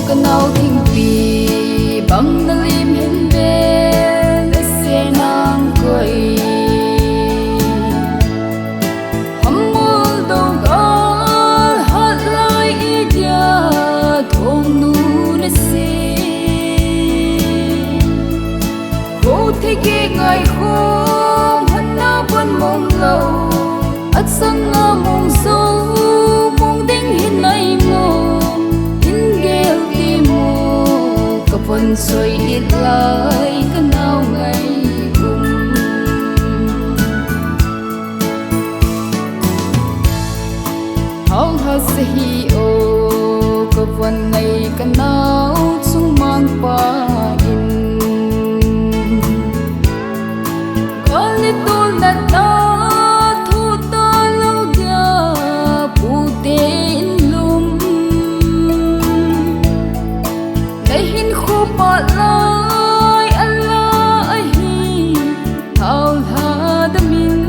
cái nào thình pi bằng na lim hen ve na se nang koi hum mul do gal hat lai idia thong nu na se ko the ke ngai khom han na bon mong lâu at sang nga mong so mong ding hin nai mo hin gel ti mo kapon soi it lai ka nau ngai hau ha se hi o kapon ngai ka nau chung mang pa in kali tul na ta lai Allah ahi thao tha damin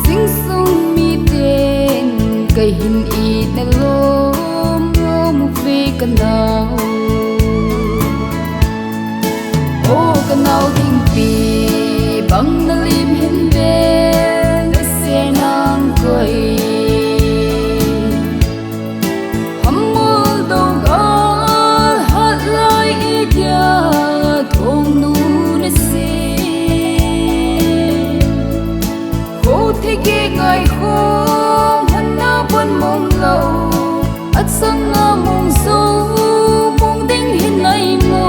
sing sung mi ten kai hin I na lom lom ve kanau o kanau ding pi bang na lim hen ve na se nang koi ke ngai khom han na bon mong lâu at sang nga mong so mong ding hin nai mo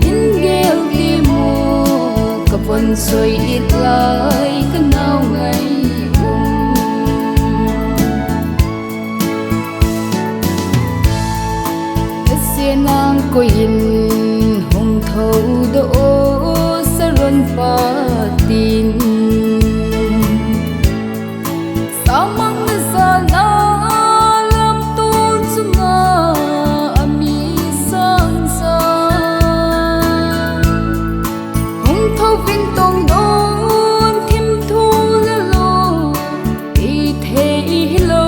hin gel ti mo kapon soi it lai ka nau ngai se nang ko in hong thâu do sa ron pa tin amang sana lam tun sunga ami sang sa hong thâu vinh tong don thim thu la lo I the hello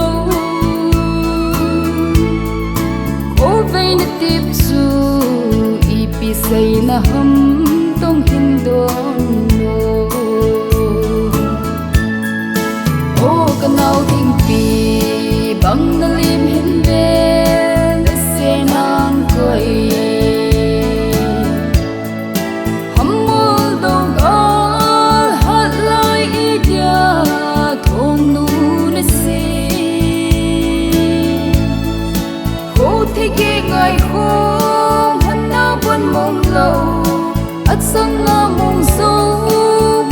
ko ve na tip su I pi say na hum tong hin don kanau thing pi bang na lim hin ve na se nang koi hum mul do gal hat lai idia thong nu na se ko the ke ngai khom han na bon mong lâu at sang nga mong so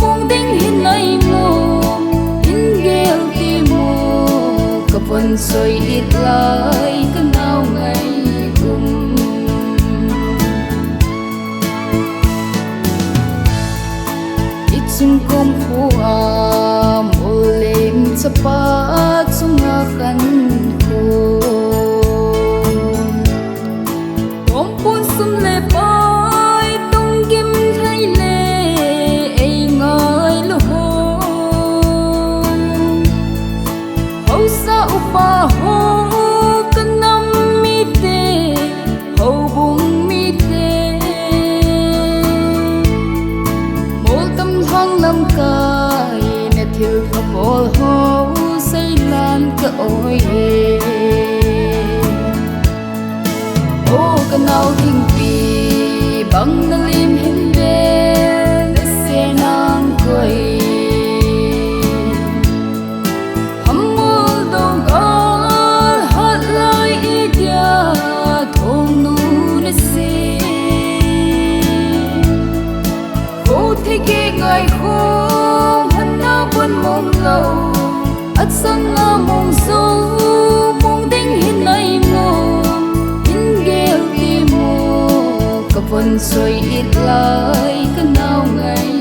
mong ding hin nai mo kapon soi it lai ka nau ngai it chung kom khu a molem chapa chunga kan ko kom pun sum le pai tong kim thai le ei ngai lo ho sa upa ho kanam mi te ho bung mi te mol tam thang lam kai na thil kha bol ho sei lan ka oi o kanau ding pi bang na lim hin ve na se nang koi ke ngai khom han na bon mong lâu at sang nga mong so mong ding hin nai mo hin gel ti mo kapon soi it lai ka nau ngai